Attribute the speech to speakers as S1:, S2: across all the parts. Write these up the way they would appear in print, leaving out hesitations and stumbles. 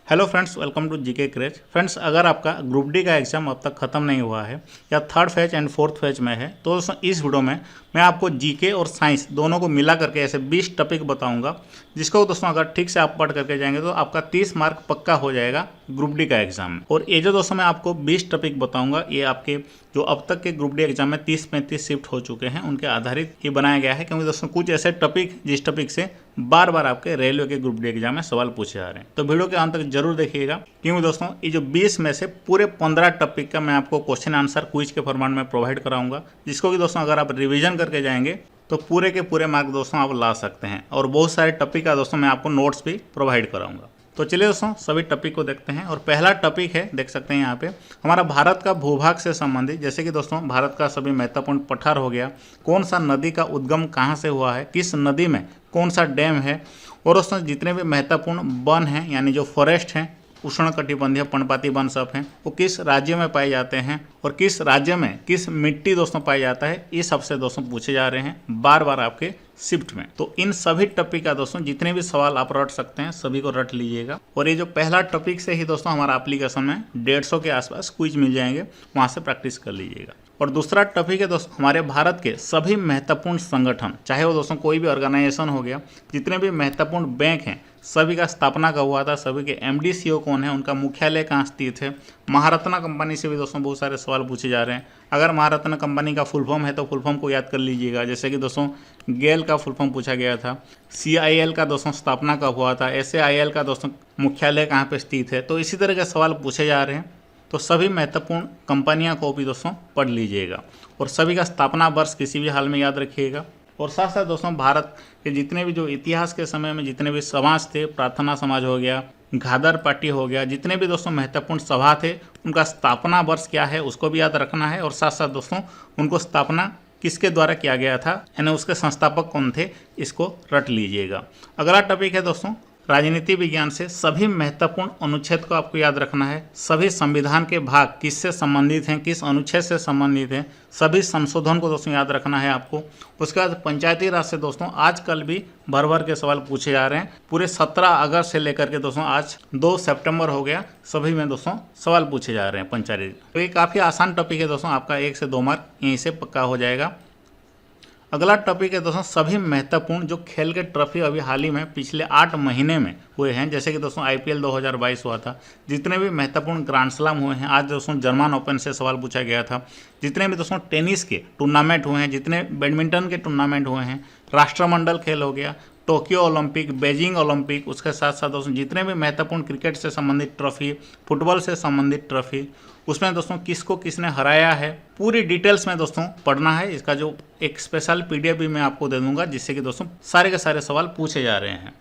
S1: Hello friends, welcome to GK craze. Friends, अगर आपका group D का एग्जाम अब तक ख़त्म नहीं हुआ है या third phase and fourth phase में है तो दोस्तों इस वीडियो में मैं आपको जीके और साइंस दोनों को मिला करके ऐसे 20 टॉपिक बताऊंगा, जिसको दोस्तों अगर ठीक से आप पढ़ करके जाएंगे तो आपका 30 मार्क पक्का हो जाएगा ग्रुप डी का एग्जाम में। और ये जो दोस्तों मैं आपको 20 टॉपिक बताऊंगा ये आपके जो अब तक के ग्रुप डी एग्जाम में 30-35 शिफ्ट हो चुके हैं उनके आधारित ही बनाया गया है, क्योंकि दोस्तों कुछ ऐसे टॉपिक जिस टॉपिक से बार बार आपके रेलवे के ग्रुप डी एग्जाम में सवाल पूछे जा रहे हैं। तो वीडियो के अंत तक जरूर देखिएगा, क्योंकि दोस्तों ये जो 20 में से पूरे 15 टॉपिक का मैं आपको क्वेश्चन आंसर क्विज के फॉर्मेट में प्रोवाइड कराऊंगा, जिसको कि दोस्तों अगर आप रिवीजन करके जाएंगे तो पूरे के पूरे मार्क दोस्तों आप ला सकते हैं। और बहुत सारे टॉपिक का दोस्तों मैं आपको नोट्स भी प्रोवाइड कराऊंगा। तो चलिए दोस्तों सभी टॉपिक को देखते हैं। और पहला टॉपिक है, देख सकते हैं यहाँ पे, हमारा भारत का भूभाग से संबंधित, जैसे कि दोस्तों भारत का सभी महत्वपूर्ण पठार हो गया, कौन सा नदी का उद्गम कहाँ से हुआ है, किस नदी में कौन सा डैम है, और दोस्तों जितने भी महत्वपूर्ण वन हैं यानी जो फॉरेस्ट हैं, उष्णकटिबंधीय पर्णपाती वन सब हैं, वो किस राज्य में पाए जाते हैं और किस राज्य में किस मिट्टी दोस्तों पाई जाता है, ये सबसे दोस्तों पूछे जा रहे हैं बार बार आपके शिफ्ट में। तो इन सभी टॉपिक का दोस्तों जितने भी सवाल आप रट सकते हैं सभी को रट लीजिएगा। और ये जो पहला टॉपिक से ही दोस्तों हमारा एप्लीकेशन में 150 के आसपास क्विज मिल जाएंगे, वहाँ से प्रैक्टिस कर लीजिएगा। और दूसरा टॉपिक है दोस्तों हमारे भारत के सभी महत्वपूर्ण संगठन, चाहे वो दोस्तों कोई भी ऑर्गेनाइजेशन हो गया, जितने भी महत्वपूर्ण बैंक हैं सभी का स्थापना कब हुआ था, सभी के एमडी सीईओ कौन है, उनका मुख्यालय कहाँ स्थित है। महारत्ना कंपनी से भी दोस्तों बहुत सारे सवाल पूछे जा रहे हैं। अगर महारत्ना कंपनी का फुल फॉर्म है तो फुल फॉर्म को याद कर लीजिएगा, जैसे कि दोस्तों गेल का फुल फॉर्म पूछा गया था, सीआईएल का दोस्तों स्थापना कब हुआ था, एसएआईएल का दोस्तों मुख्यालय कहाँ पे स्थित है। तो इसी तरह के सवाल पूछे जा रहे हैं। तो सभी महत्वपूर्ण कंपनियां को भी दोस्तों पढ़ लीजिएगा और सभी का स्थापना वर्ष किसी भी हाल में याद रखिएगा। और साथ साथ दोस्तों भारत के जितने भी जो इतिहास के समय में जितने भी समाज थे, प्रार्थना समाज हो गया, घाघर पार्टी हो गया, जितने भी दोस्तों महत्वपूर्ण सभा थे उनका स्थापना वर्ष क्या है उसको भी याद रखना है। और साथ साथ दोस्तों उनको स्थापना किसके द्वारा किया गया था यानी उसके संस्थापक कौन थे, इसको रट लीजिएगा। अगला टॉपिक है दोस्तों राजनीति विज्ञान से सभी महत्वपूर्ण अनुच्छेद को आपको याद रखना है। सभी संविधान के भाग किससे संबंधित हैं, किस अनुच्छेद से संबंधित हैं, सभी संशोधन को दोस्तों याद रखना है आपको। उसके बाद पंचायती राज से दोस्तों आजकल भी भर भर के सवाल पूछे जा रहे हैं। पूरे 17 अगस्त से लेकर के दोस्तों आज 2 सितंबर हो गया, सभी में दोस्तों सवाल पूछे जा रहे हैं पंचायती। तो ये काफ़ी आसान टॉपिक है दोस्तों, आपका 1 से 2 मार्क यहीं से पक्का हो जाएगा। अगला टॉपिक है दोस्तों सभी महत्वपूर्ण जो खेल के ट्रॉफी अभी हाल ही में पिछले 8 महीने में हुए हैं, जैसे कि दोस्तों आईपीएल 2022 हुआ था, जितने भी महत्वपूर्ण ग्रैंड स्लैम हुए हैं, आज दोस्तों जर्मन ओपन से सवाल पूछा गया था, जितने भी दोस्तों टेनिस के टूर्नामेंट हुए हैं, जितने बैडमिंटन के टूर्नामेंट हुए हैं, राष्ट्रमंडल खेल हो गया, टोक्यो ओलंपिक, बेजिंग ओलंपिक, उसके साथ साथ दोस्तों जितने भी महत्वपूर्ण क्रिकेट से संबंधित ट्रॉफी, फुटबॉल से संबंधित ट्रॉफी, उसमें दोस्तों किसको किसने हराया है पूरी डिटेल्स में दोस्तों पढ़ना है। इसका जो एक स्पेशल पीडीएफ भी मैं आपको दे दूंगा, जिससे कि दोस्तों सारे के सारे सवाल पूछे जा रहे हैं।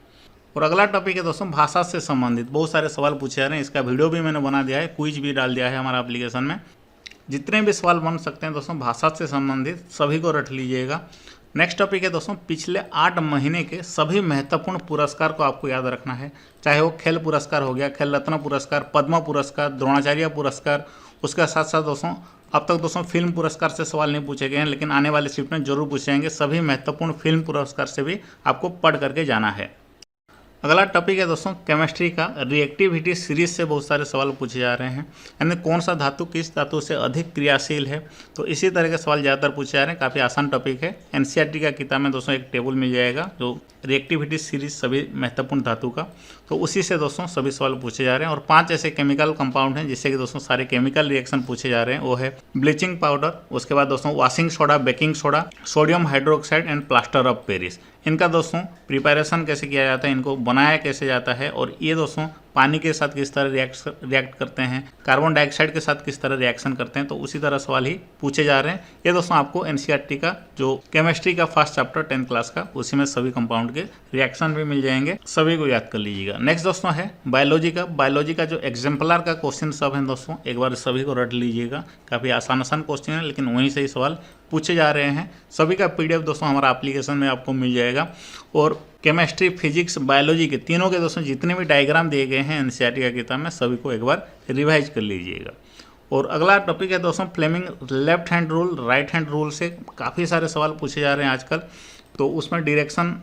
S1: और अगला टॉपिक है दोस्तों भाषा से संबंधित बहुत सारे सवाल पूछे जा रहे हैं। इसका वीडियो भी मैंने बना दिया है, क्विज भी डाल दिया है हमारा एप्लीकेशन में। जितने भी सवाल बन सकते हैं दोस्तों भाषा से संबंधित सभी को रट लीजिएगा। नेक्स्ट टॉपिक है दोस्तों पिछले 8 महीने के सभी महत्वपूर्ण पुरस्कार को आपको याद रखना है, चाहे वो खेल पुरस्कार हो गया, खेल रत्न पुरस्कार, पद्म पुरस्कार, द्रोणाचार्य पुरस्कार। उसके साथ साथ दोस्तों अब तक दोस्तों फिल्म पुरस्कार से सवाल नहीं पूछे गए हैं, लेकिन आने वाले शिफ्ट में जरूर पूछे जाएंगे। सभी महत्वपूर्ण फिल्म पुरस्कार से भी आपको पढ़ करके जाना है। अगला टॉपिक है दोस्तों केमिस्ट्री का रिएक्टिविटी सीरीज से बहुत सारे सवाल पूछे जा रहे हैं, यानी कौन सा धातु किस धातु से अधिक क्रियाशील है। तो इसी तरह के सवाल ज़्यादातर पूछे जा रहे हैं, काफ़ी आसान टॉपिक है। एनसीईआरटी का किताब में दोस्तों एक टेबल मिल जाएगा जो रिएक्टिविटी सीरीज सभी महत्वपूर्ण धातु का, तो उसी से दोस्तों सभी सवाल पूछे जा रहे हैं। और 5 ऐसे केमिकल कंपाउंड हैं जिससे कि दोस्तों सारे केमिकल रिएक्शन पूछे जा रहे हैं, वो है ब्लीचिंग पाउडर, उसके बाद दोस्तों washing soda, baking soda, sodium hydroxide and plaster of Paris. इनका दोस्तों प्रिपरेशन कैसे किया जाता है, इनको बनाया कैसे जाता है, और ये दोस्तों पानी के साथ किस तरह रिएक्ट करते हैं, कार्बन डाइऑक्साइड के साथ किस तरह रिएक्शन करते हैं, तो उसी तरह सवाल ही पूछे जा रहे हैं। ये दोस्तों आपको एनसीईआरटी का जो केमिस्ट्री का फर्स्ट चैप्टर 10th क्लास का, उसी में सभी कंपाउंड के रिएक्शन भी मिल जाएंगे, सभी को याद कर लीजिएगा। नेक्स्ट दोस्तों है बायोलॉजी का। बायोलॉजी का जो एग्जाम्पलर का क्वेश्चन सब है दोस्तों एक बार सभी को रट लीजिएगा। काफ़ी आसान क्वेश्चन है, लेकिन वहीं से ही सवाल पूछे जा रहे हैं। सभी का पीडीएफ दोस्तों हमारा एप्लीकेशन में आपको मिल जाएगा। और केमिस्ट्री, फिजिक्स, बायोलॉजी के तीनों के दोस्तों जितने भी डायग्राम दिए गए हैं एनसीईआरटी का किताब में, सभी को एक बार रिवाइज कर लीजिएगा। और अगला टॉपिक है दोस्तों Fleming left hand rule, right hand rule से काफ़ी सारे सवाल पूछे जा रहे हैं आजकल, तो उसमें डायरेक्शन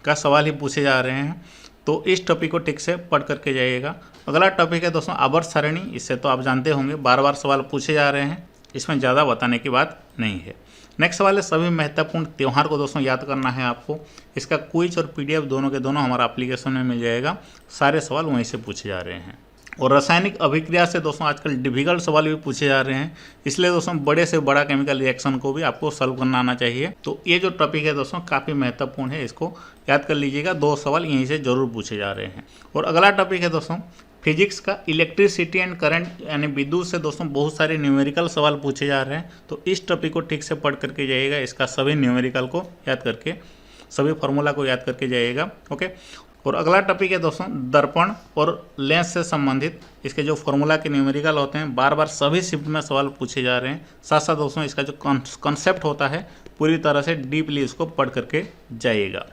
S1: का सवाल ही पूछे जा रहे हैं। तो इस टॉपिक को ठीक से पढ़ करके जाइएगा। अगला टॉपिक है दोस्तों आवर्त सारणी। इससे तो आप जानते होंगे, बार बार सवाल पूछे जा रहे हैं, इसमें ज़्यादा बताने की बात नहीं है। नेक्स्ट सवाल है सभी महत्वपूर्ण त्यौहार को दोस्तों याद करना है आपको। इसका क्विज और पीडीएफ दोनों के दोनों हमारा एप्लीकेशन में मिल जाएगा। सारे सवाल वहीं से पूछे जा रहे हैं। और रासायनिक अभिक्रिया से दोस्तों आजकल डिफिकल्ट सवाल भी पूछे जा रहे हैं, इसलिए दोस्तों बड़े से बड़ा केमिकल रिएक्शन को भी आपको सॉल्व करना आना चाहिए। तो ये जो टॉपिक है दोस्तों काफ़ी महत्वपूर्ण है, इसको याद कर लीजिएगा। 2 सवाल यहीं से जरूर पूछे जा रहे हैं। और अगला टॉपिक है दोस्तों फिजिक्स का इलेक्ट्रिसिटी एंड करंट यानी विद्युत से दोस्तों बहुत सारे न्यूमेरिकल सवाल पूछे जा रहे हैं। तो इस टॉपिक को ठीक से पढ़ करके जाइएगा। इसका सभी न्यूमेरिकल को याद करके, सभी फार्मूला को याद करके जाइएगा। ओके। और अगला टॉपिक है दोस्तों दर्पण और लेंस से संबंधित इसके जो फार्मूला के न्यूमेरिकल होते हैं, बार बार सभी शिफ्ट में सवाल पूछे जा रहे हैं। साथ साथ दोस्तों इसका जो कॉन्सेप्ट होता है पूरी तरह से डीपली इसको पढ़ करके जाइएगा।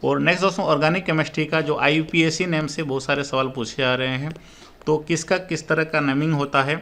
S1: और नेक्स्ट दोस्तों ऑर्गेनिक केमिस्ट्री का जो IUPAC नेम से बहुत सारे सवाल पूछे जा रहे हैं। तो किसका किस तरह का नेमिंग होता है,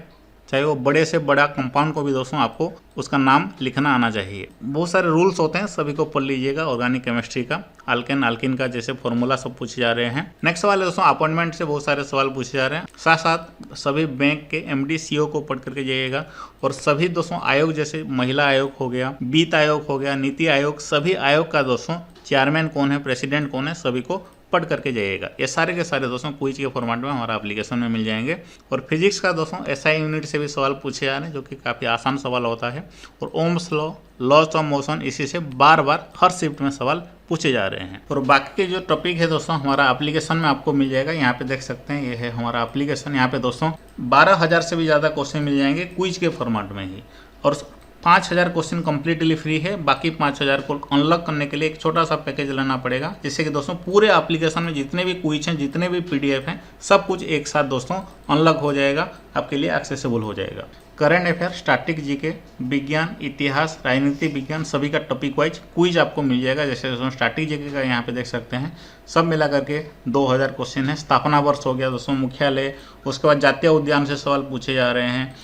S1: चाहे वो बड़े से बड़ा कंपाउंड को भी दोस्तों आपको उसका नाम लिखना आना चाहिए। बहुत सारे रूल्स होते हैं, सभी को पढ़ लीजिएगा। ऑर्गेनिक केमिस्ट्री का अल्केन अल्किन का जैसे फॉर्मूला सब पूछे जा रहे हैं। नेक्स्ट सवाल है दोस्तों अपॉइंटमेंट से बहुत सारे सवाल पूछे जा रहे हैं। साथ साथ सभी बैंक के MD CO को पढ़ करके जाइएगा। और सभी दोस्तों आयोग जैसे महिला आयोग हो गया, वित्त आयोग हो गया, नीति आयोग, सभी आयोग का दोस्तों चेयरमैन कौन है, प्रेसिडेंट कौन है, सभी को पढ़ करके जाइएगा। ये सारे के सारे दोस्तों क्विज के फॉर्मेट में हमारा एप्लीकेशन में मिल जाएंगे। और फिजिक्स का दोस्तों SI यूनिट से भी सवाल पूछे जा रहे हैं, जो कि काफ़ी आसान सवाल होता है। और Ohm's law, laws of motion, इसी से बार बार हर शिफ्ट में सवाल पूछे जा रहे हैं। और बाकी के जो टॉपिक है दोस्तों हमारा एप्लीकेशन में आपको मिल जाएगा। यहाँ पे देख सकते हैं, ये है हमारा एप्लीकेशन। यहाँ पे दोस्तों 12,000 से भी ज़्यादा क्वेश्चन मिल जाएंगे क्विज के फॉर्मेट में ही। और 5,000 क्वेश्चन कम्प्लीटली फ्री है। बाकी 5,000 को अनलॉक करने के लिए एक छोटा सा पैकेज लेना पड़ेगा, जिससे कि दोस्तों पूरे एप्लीकेशन में जितने भी क्विज हैं, जितने भी PDF हैं, सब कुछ एक साथ दोस्तों अनलॉक हो जाएगा, आपके लिए एक्सेसिबल हो जाएगा। करंट अफेयर, स्टैटिक GK, विज्ञान, इतिहास, राजनीति विज्ञान, सभी का टॉपिक वाइज क्विज आपको मिल जाएगा। जैसे दोस्तों स्टैटिक GK का यहाँ पे देख सकते हैं, सब मिला करके 2,000 क्वेश्चन है। स्थापना वर्ष हो गया दोस्तों, मुख्यालय, उसके बाद जातीय उद्यान से सवाल पूछे जा रहे हैं,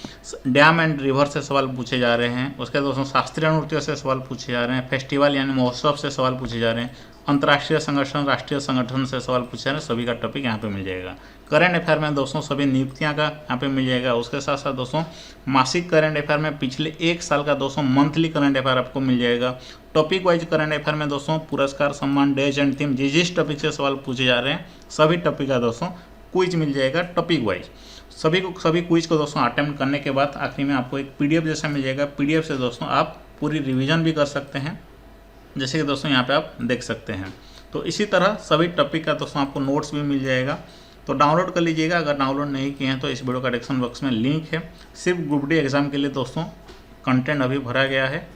S1: डैम एंड रिवर से सवाल पूछे जा रहे हैं। उसके बाद दोस्तों शास्त्रीय नृत्य से सवाल पूछे जा रहे हैं, फेस्टिवल यानी महोत्सव से सवाल पूछे जा रहे हैं, अंतर्राष्ट्रीय संगठन, राष्ट्रीय संगठन से सवाल पूछे जा रहे हैं। सभी का टॉपिक यहाँ पे मिल जाएगा। करंट अफेयर में दोस्तों सभी नियुक्तियाँ का यहाँ पे मिल जाएगा। उसके साथ साथ दोस्तों मासिक करंट अफेयर में पिछले 1 साल का दोस्तों मंथली करंट अफेयर आपको मिल जाएगा। टॉपिक वाइज करंट अफेयर में दोस्तों पुरस्कार, सम्मान, डेज एंड थीम, जिस टॉपिक से सवाल पूछे जा रहे हैं, सभी टॉपिक का दोस्तों क्विज मिल जाएगा टॉपिक वाइज। सभी क्विज को दोस्तों अटेम्प्ट करने के बाद आखिरी में आपको एक PDF जैसा मिल जाएगा। PDF से दोस्तों आप पूरी रिवीजन भी कर सकते हैं, जैसे कि दोस्तों यहाँ पे आप देख सकते हैं। तो इसी तरह सभी टॉपिक का दोस्तों आपको नोट्स भी मिल जाएगा। तो डाउनलोड कर लीजिएगा। अगर डाउनलोड नहीं किए हैं तो इस वीडियो का डिस्क्रिप्शन बॉक्स में लिंक है। सिर्फ ग्रुप D एग्ज़ाम के लिए दोस्तों कंटेंट अभी भरा गया है।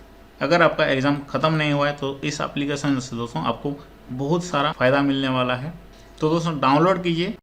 S1: अगर आपका एग्ज़ाम ख़त्म नहीं हुआ है तो इस एप्लीकेशन से दोस्तों आपको बहुत सारा फ़ायदा मिलने वाला है। तो दोस्तों डाउनलोड कीजिए।